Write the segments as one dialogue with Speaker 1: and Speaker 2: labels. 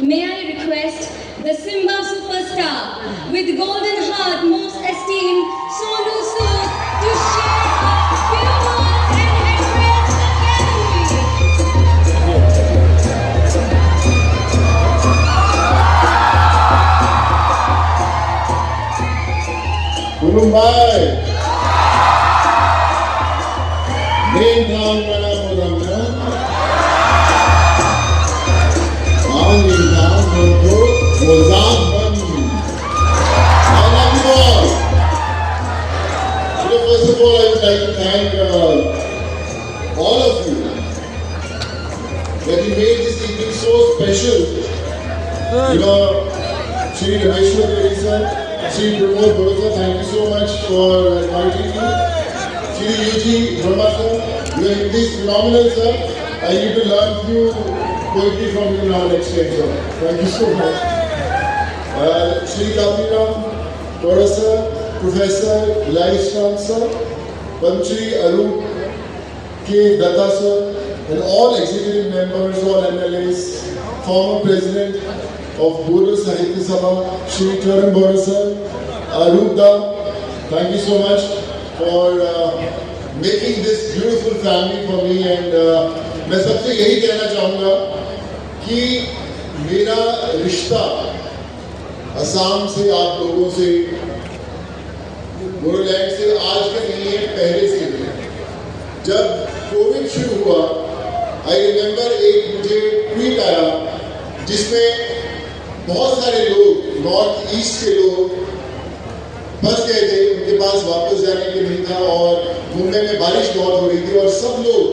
Speaker 1: may I request the Simba superstar with golden heart, most esteemed Sonu Sood to share a few words and address the
Speaker 2: Mumbai, main town mana Mumbai, all in town go Wazam Bandi. I love you all. So first of all, I would like to thank all of you that you made this evening so special. You know, Shri Rameshwar Reddy sir, Shri Pramod Bhorosa, thank you so much for inviting me. Shri Yuji Brahma sir, your English is phenomenal sir. I need to learn few poetry from you now next time sir. Thank you so much. Shri Kapiram Bhorosa sir, Professor Laishram sir, Padmashri Arup K. Datta sir, and all executive members, all MLAs, former President of Bodo Sahitya Sabha, Shri Charan Bora sir, Arup da, thank you so much for making this beautiful family for me. And मैं सबसे यही कहना चाहूँगा कि मेरा रिश्ता असम से, आप लोगों से, बोडोलैंड से आज का नहीं है, पहले से भी। जब कोविड शुरू हुआ, आई रिमेंबर एक मुझे ट्वीट आया जिसमें बहुत सारे लोग, नॉर्थ ईस्ट के लोग फंस गए थे, उनके पास वापस जाने के नहीं था और मुंबई में बारिश बहुत हो रही थी और सब लोग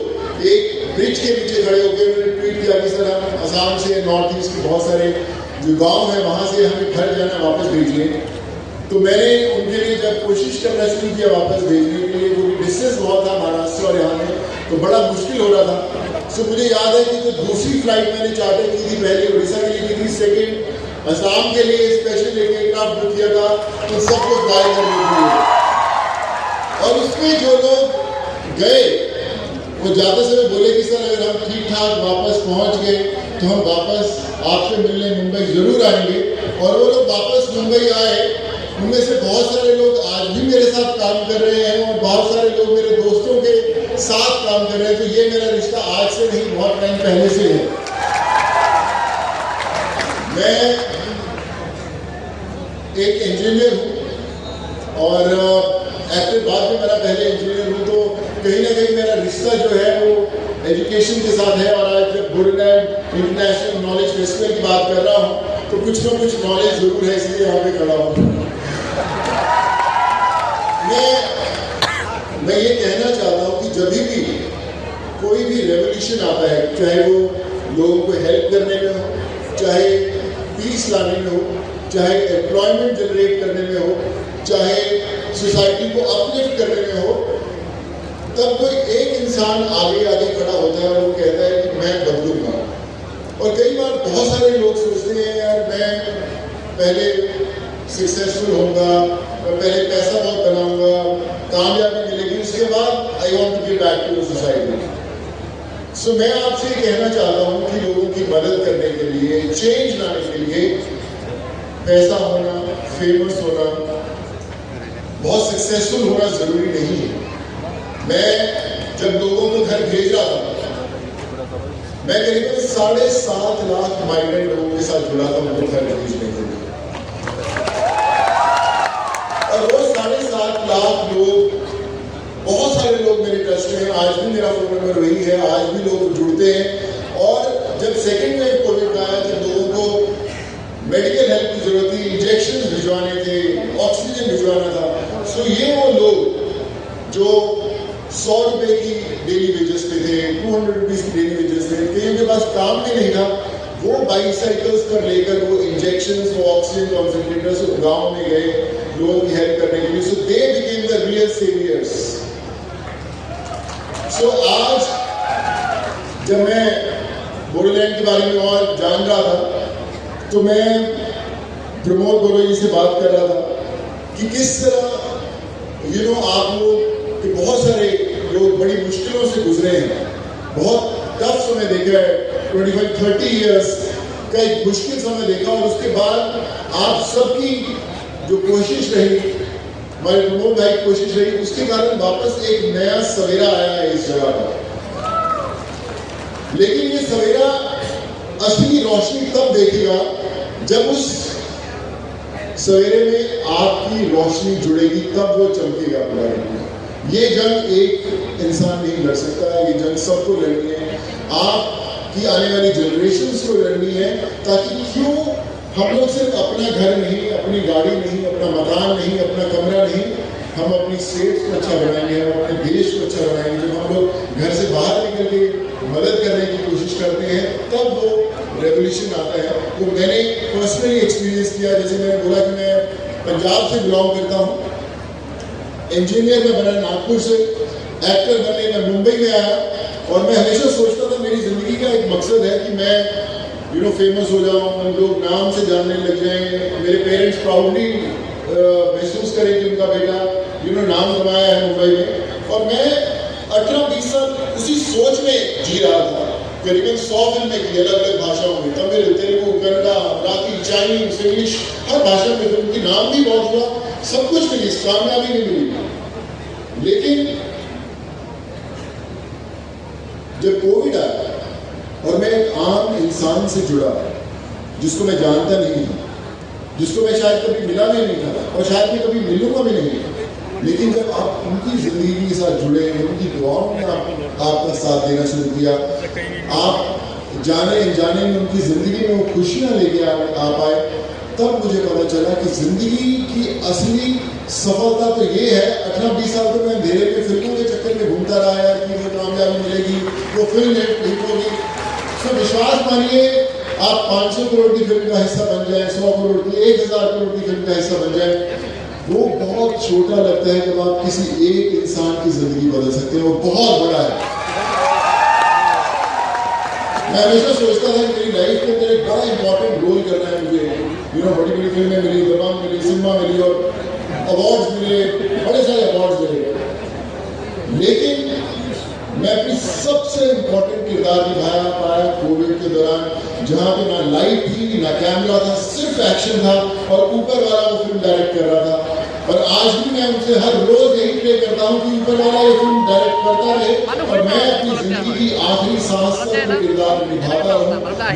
Speaker 2: एक ब्रिज के नीचे खड़े होकर उन्होंने ट्वीट किया कि सर हम असम से, नॉर्थ ईस्ट के बहुत सारे जो गांव हैं वहाँ से हमें घर जाना वापस भेजिए। तो मैंने उनके लिए जब कोशिश करना शुरू किया वापस भेजने के लिए, वो डिस्टेंस बहुत था महाराष्ट्र और यहाँ में, तो बड़ा मुश्किल हो रहा था। सो मुझे याद है कि जो दूसरी फ्लाइट मैंने चार्टर की थी, पहले उड़ीसा के लिए की थी, सेकेंड असम के लिए स्पेशल एक एयरक्राफ्ट बुक किया था, तो सब कुछ फ्लाई करने के लिए। और उसमें जो लोग गए वो जाते समय बोले कि सर अगर हम ठीक ठाक वापस पहुंच गए तो हम वापस आपसे मिलने मुंबई जरूर आएंगे। और वो लोग वापस मुंबई आए, उनमें से बहुत सारे लोग आज भी मेरे साथ काम कर रहे हैं और बहुत सारे लोग मेरे दोस्तों के साथ काम कर रहे हैं। तो ये मेरा रिश्ता आज से नहीं, बहुत टाइम पहले से है। मैं एक इंजीनियर हूँ और एक्टर बाद में मेरा पहले इंजीनियर हूँ, तो कहीं ना कहीं मेरा रिश्ता जो है वो एजुकेशन के साथ है। और आज जब बोडोलैंड इंटरनेशनल नॉलेज फेस्टिवल की बात कर रहा हूँ तो कुछ ना कुछ नॉलेज जरूर है, इसलिए यहाँ पे खड़ा हूँ। मैं ये कहना चाहता हूँ कि जब भी कोई भी रेवोल्यूशन आता है, चाहे वो लोगों को हेल्प करने में हो, चाहे पीस लाने में हो, चाहे एम्प्लॉयमेंट जनरेट करने में हो, चाहे सोसाइटी को अपलिफ्ट करने में हो, तब कोई एक इंसान आगे खड़ा होता है और वो कहता है कि मैं बदलूंगा। और कई बार बहुत सारे लोग सोचते हैं यार मैं पहले सक्सेसफुल होऊंगा, मैं पहले पैसा बहुत बनाऊंगा, कामयाबी मिलेगी, उसके बाद I want to give back to the society. So मैं आपसे कहना चाहता हूँ कि लोगों की मदद करने के लिए, चेंज लाने के लिए पैसा होना, फेमस होना, बहुत सक्सेसफुल होना जरूरी नहीं है। मैं जब लोगों को घर भेज रहा था, मैं करीबन 7.5 लाख माइग्रेंट लोगों के साथ जुड़ा था उनको घर भेजने के लिए। और वो 7.5 लाख लोग, बहुत सारे लोग मेरे ट्रस्ट में हैं, आज भी मेरा फोन नंबर वही है, आज भी लोग जुड़ते हैं। और जब सेकेंड वेव कोविड का आया, जब लोगों को मेडिकल हेल्प की जरूरत थी, इंजेक्शन भिजवाने थे, ऑक्सीजन भिजवाना था, सो ये वो लोग जो 100 रुपए की डेली वेजेस पे थे, 200 रुपीज की डेली वेजेस पे, कहीं उनके पास काम भी नहीं था, वो बाइसाइकिल्स पर लेकर वो इंजेक्शन, वो ऑक्सीजन कॉन्सेंट्रेटर्स गाँव में गए लोगों की हेल्प करने के लिए। So they became the real saviours. So आज जब मैं बोडोलैंड के बारे में और जान रहा था तो मैं प्रमोद बोरो जी से बात कर रहा था कि किस तरह आप लोग कि बहुत सारे लोग बड़ी मुश्किलों से गुजरे हैं, बहुत टफ समय देखा है, 25-30 इयर्स का एक मुश्किल समय देखा और उसके बाद आप सबकी जो कोशिश रही, हमारे प्रमोद भाई की कोशिश रही, उसके कारण वापस एक नया सवेरा आया है इस जगह पर। लेकिन ये सवेरा असली रोशनी तब देखेगा जब उस सवेरे में आपकी रोशनी जुड़ेगी, तब वो चमकेगा पूरा। ये जंग एक इंसान नहीं लड़ सकता है, ये जंग सबको लड़नी है, आपकी आने वाली जनरेशंस को लड़नी है। ताकि क्यों हम लोग सिर्फ अपना घर नहीं, अपनी गाड़ी नहीं, अपना मकान नहीं, अपना कमरा नहीं, हम अपनी स्टेट को अच्छा बनाएंगे, हम अपने देश को अच्छा बनाएंगे। जब हम लोग घर से बाहर निकल के मदद करने की कोशिश करते हैं, तब वो रेवोल्यूशन आता है। तो मैंने पर्सनली एक्सपीरियंस किया, जैसे मैंने बोला कि मैं पंजाब से बिलोंग करता हूँ, इंजीनियर में बना नागपुर से, एक्टर बनने में मुंबई में आया, और मैं हमेशा सोचता था मेरी जिंदगी का एक मकसद है कि मैं फेमस हो जाऊँ, लोग नाम से जानने लग जाएं, मेरे पेरेंट्स प्राउडली महसूस करें कि उनका बेटा नाम कमाया है मुंबई में। और मैं 18-20 साल उसी सोच में जी रहा था। करीबन 100 फिल्में की अलग अलग भाषाओं में, तमिल, तेलुगु, कन्नड़ा, मराठी, चाइनीज, इंग्लिश, हर भाषा में फिल्म की नाम भी बहुत हुआ, सब कुछ मिली, कामयाबी नहीं मिली। लेकिन जब कोविड आया और मैं एक आम इंसान से जुड़ा, जिसको मैं जानता नहीं था, जिसको मैं शायद कभी मिला भी नहीं था और शायद मैं कभी मिलूंगा भी नहीं, लेकिन जब आप उनकी जिंदगी के साथ जुड़े, उनकी दुआओं में आपका साथ देना शुरू किया, आप जाने अनजाने में उनकी जिंदगी में वो खुशियां लेके आ पाए, तब मुझे पता चला कि जिंदगी की असली सफलता तो ये है। 18-20 साल तो मैं अंधेरे में फिल्मों के चक्कर में घूमता रहा है कि वो कामयाबी मिलेगी, वो फिल्म हिट होगी। तो विश्वास मानिए, आप 500 करोड़ की फिल्म का हिस्सा बन जाए, 100 करोड़ की, 1000 करोड़ की फिल्म का हिस्सा बन जाए, वो बहुत छोटा लगता है जब आप किसी एक इंसान की जिंदगी बदल सकते हैं। वो बहुत बड़ा है। मैं हमेशा सोचता था कि मेरी लाइफ के अंदर एक बड़ा इंपॉर्टेंट रोल करना है मुझे। बड़ी बड़ी फिल्में मिली, दबंग मिली, सिनेमा मिली और अवार्ड्स मिले, बड़े सारे अवार्ड्स मिले, लेकिन मैं अपनी सबसे इंपॉर्टेंट किरदार निभाया पाया कोविड के दौरान, जहां पे ना लाइट थी, ना कैमरा था, सिर्फ एक्शन था और ऊपर वाला वो फिल्म डायरेक्ट कर रहा था। और आज भी मैं उनसे हर रोज यही प्रे करता हूँ कि ऊपर वाला ये फिल्म डायरेक्ट करता रहे और मैं अपनी जिंदगी की आखिरी सांस तक वो किरदार निभाता रहूँ,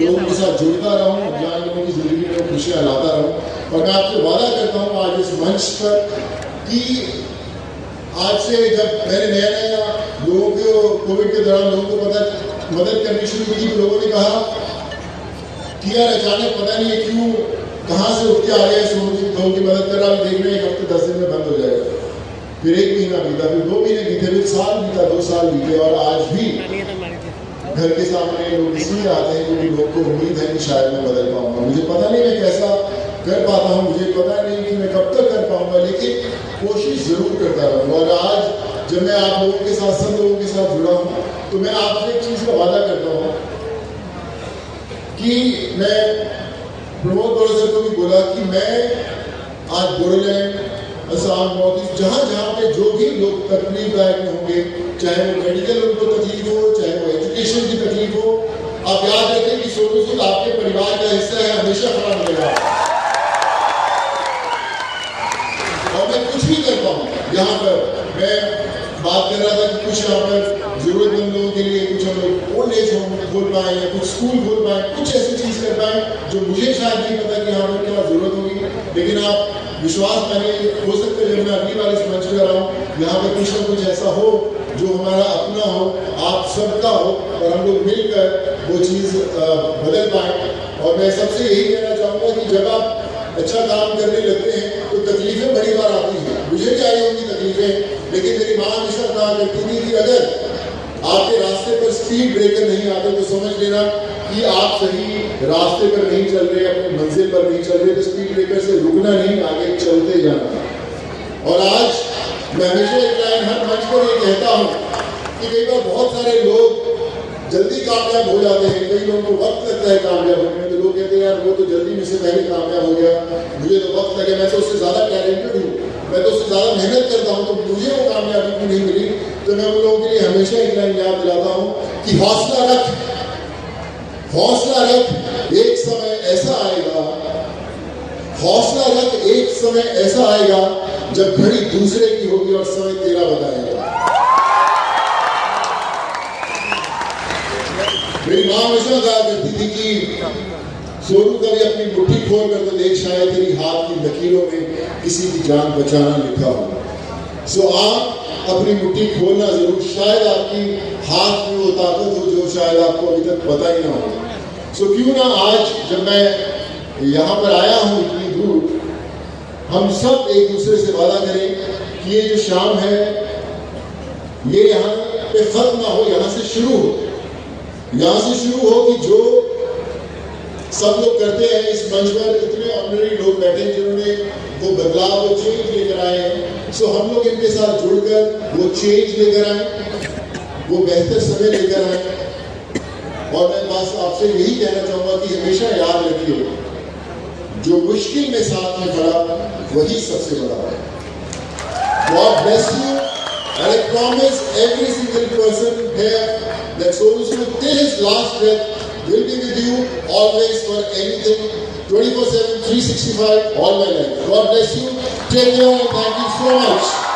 Speaker 2: लोगों के साथ जुड़ता रहूँ, जहाँ लोगों की जिंदगी में खुशियाँ लाता रहूँ। और मैं आपसे वादा करता हूँ आज इस मंच पर कि आज से जब मैंने नया नया लोगों को कोविड के दौरान लोगों को मदद करनी शुरू की, तो लोगों ने कहा कि यार अचानक पता नहीं क्यों कहाँ से उठ के आ गया सोनू सिंह लोगों की मदद कर रहा है, देख रहे हैं 1 हफ्ते 10 दिन में बंद हो जाएगा। फिर 1 महीना बीता, फिर 2 महीने बीते, फिर साल बीता, 2 साल बीते, और आज भी घर के सामने लोग इसलिए आते हैं क्योंकि लोग को उम्मीद है कि शायद मैं बदल पाऊंगा। मुझे पता नहीं मैं कैसा कर पाता हूँ, मुझे पता नहीं कि मैं कब तक कर पाऊंगा, लेकिन कोशिश जरूर करता रहूँगा। और आज जब मैं आप लोगों के साथ, सब लोगों के साथ जुड़ा हूँ, तो मैं आपसे एक चीज का वादा करता हूँ कि मैं प्रमोद गौड़ सर को भी बोला कि मैं आज बोडोलैंड, असम, नॉर्थ ईस्ट, जहाँ जहाँ पे जो भी लोग तकलीफदायक में होंगे, चाहे वो मेडिकल उनको तकलीफ हो, चाहे वो एजुकेशन की तकलीफ हो, आप याद रखें कि सोनू सूद आपके परिवार का हिस्सा है, हमेशा खड़ा मिलेगा। और मैं कुछ भी कर पाऊँ, यहाँ पर मैं बात कर रहा था कि कुछ यहाँ पर जरूरतमंद लोगों के लिए कुछ हम लोग ओल्ड एज होम खोल पाए या कुछ स्कूल खोल पाए, कुछ ऐसी चीज कर पाए जो मुझे शायद नहीं पता कि यहाँ पर क्या जरूरत होगी, लेकिन आप विश्वास मानिए, हो सकता है जब मैं अगली बार इस मंच पर आ रहा हूँ, यहाँ पर कुछ ना कुछ ऐसा हो जो हमारा अपना हो, आप सबका हो, और हम लोग मिलकर वो चीज बदल पाए। और मैं सबसे यही कहना चाहूँगा कि जब आप अच्छा काम करने लगते हैं तो तकलीफें बड़ी बार आती हैं, मुझे भी आई होंगी तकलीफें, लेकिन मेरी माँ हमेशा कहा करती थी कि अगर आपके रास्ते पर स्पीड ब्रेकर नहीं आते तो समझ लेना कि आप सही रास्ते पर नहीं चल रहे, अपनी मंजिल पर नहीं चल रहे, तो स्पीड ब्रेकर से रुकना नहीं, आगे चलते जाना। और आज मैं हमेशा एक लाइन हर मंच पर ये कहता हूँ कि कई बार बहुत सारे लोग जल्दी कामयाब हो जाते हैं, कई लोगों को वक्त लगता है कामयाब होने में, तो लोग कहते हैं यार वो तो जल्दी में से पहले कामयाब हो गया, मुझे तो वक्त लगे, मैं तो उससे ज्यादा टैलेंटेड हूँ, मैं तो उससे ज्यादा मेहनत करता हूँ, तो मुझे वो कामयाबी भी नहीं मिली। तो मैं उन लोगों के लिए हमेशा एक लाइन याद दिलाता हूँ कि हौसला रख, एक समय हौसला रख, एक समय ऐसा आएगा जब घड़ी दूसरे की होगी और समय तेरा बताएगा। मेरी माँ हमेशा कहा करती थी कि सोनू कभी अपनी मुट्ठी खोल कर तो देख, शायद तेरी हाथ की लकीरों में किसी की जान बचाना लिखा हो। सो आप अपनी मुट्ठी खोलना जरूर, शायद आपकी हाथ में वो ताकत हो जो शायद आपको अभी तक पता ही ना हो। सो क्यों ना आज जब मैं यहाँ पर आया हूँ इतनी दूर, हम सब एक दूसरे से वादा करें कि ये जो शाम है ये यहाँ पे खत्म ना हो, यहाँ से शुरू हो। यहाँ से शुरू हो कि जो सब लोग करते हैं इस मंच पर, इतने ऑर्डिनरी लोग बैठे हैं जिन्होंने वो बदलाव, वो चेंज लेकर आए हैं। सो हम लोग इनके साथ जुड़कर वो चेंज लेकर आए, वो बेहतर समय लेकर आए। और मैं बस आपसे यही कहना चाहूंगा कि हमेशा याद रखिए, जो मुश्किल में साथ में खड़ा वही सबसे बड़ा है। God bless you, and I promise every single person here that Sonu Sood till his last breath will be with you always for anything, 24/7, 365, all my life. God bless you. Take care and thank you so much.